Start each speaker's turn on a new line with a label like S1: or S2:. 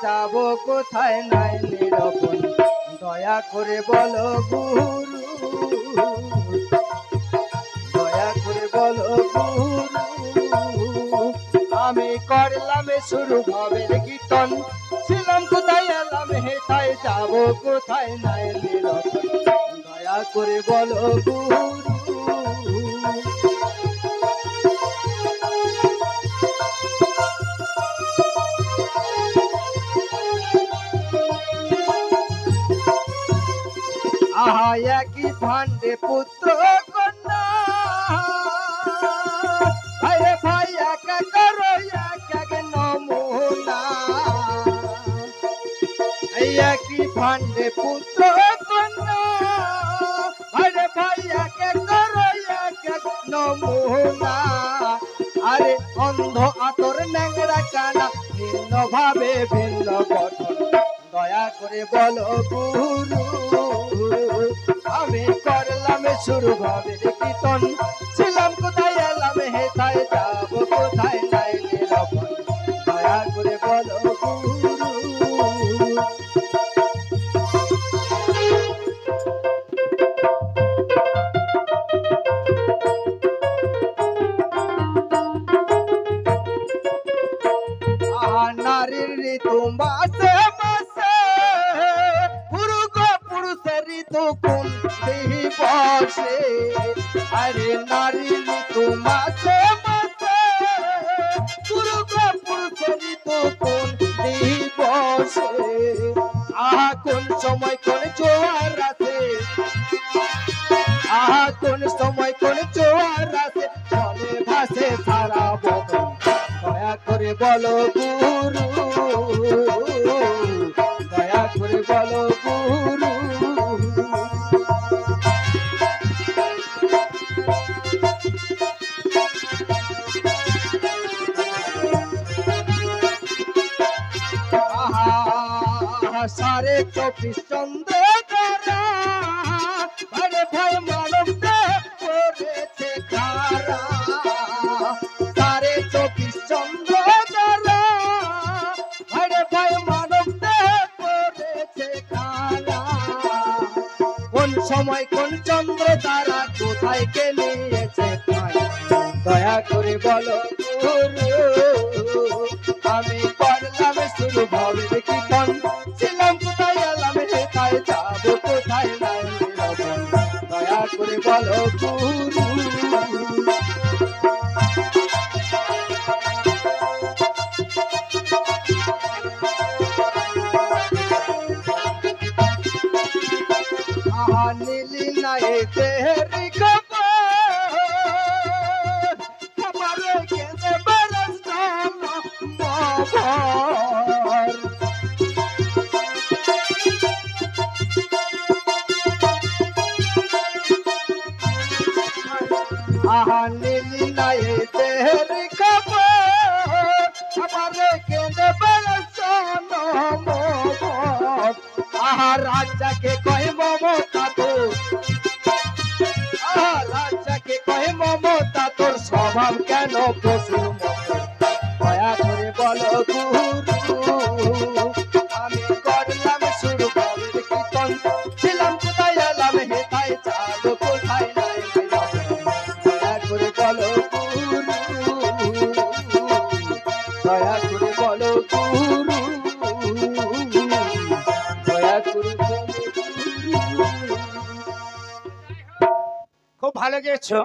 S1: যাব কোথায় নাই নিরপন, দয়া করে বলো গুরু, দয়া করে বলো গুরু। আমি করলাম শুরু ভবের কীর্তন, ছিলাম কোথায় এলাম হেথায় যাব কোথায় নাই নিরপন, দয়া করে বলো গুরু। আহা একই ভান্ডে পুত্র কন্যা, আরে ভাই একা করো এক এক নমুনা, একই ভান্ডে পুত্র কন্যা, আরে ভাই একা করো এক এক নমুনা। আরে অন্ধ আতর ন্যাংরা কানা ভিন্ন ভাবে ভিন্ন গঠন, দয়া করে বলো গুরু। আমি করলাম শুরু ভবের কীর্তন, ছিলাম কোথায় এলাম হেথায় যাব কোথায় নাই নিরপন, দয়া করে বলো গুরু। নারীর ঋতু মাসে মাসে, পুরু গো পুরুষের ঋতু কোন দিবসে, আরে নারীর ঋতু মাসে মাসে, পুরু গো পুরুষের ঋতু কোন দিবসে। আহা কোন সময় কোন জোয়ার আছে, আহা কোন সময় কোন জোয়ার আছে, মনে ভাসে সারা বদন, দয়া করে বলো গুরু, দয়া করে বলো গুরু। আহা সাড়ে 24 চন্দ্র তারা, আরে ভাই মানব করেছে খারা, সাড়ে 24 চন্দ্র তারা, আরে ভাই মানব করেছে খারা। কোন সময় কোন চন্দ্র তারা কোথায় কে নিয়েছে ঠাঁই, দয়া করে বলো গুরু। আমি করলাম শুরু ভবের কীর্তন, ছিলাম কোথায় এলাম হেথায় যাব কোথায় নাই নিরপন, দয়া করে বলো গুরু। আহা নীলি নাই দেহেরি খবর, খবরে কেঁদে বেড়াতাম মহর। আহা নীলি নাই দেহেরি খবর, খবরে কেঁদে বেড়াতাম মহর। আহা রাজাকে কয় মমতা তোর, আহা রাজাকে কয় মমতা তোর, স্বভাব কেন পশুর মতো, দয়া করে বলো গুরু। আমি করলাম শুরু ভবের কীর্তন, ছিলাম কোথায় এলাম হেথায় যাব কোথায় নাই নিরপন, দয়া করে বলো গুরু, দয়া করে বলো গুরু, দয়া করে বলো গুরু। খুব ভালো গেয়েছো।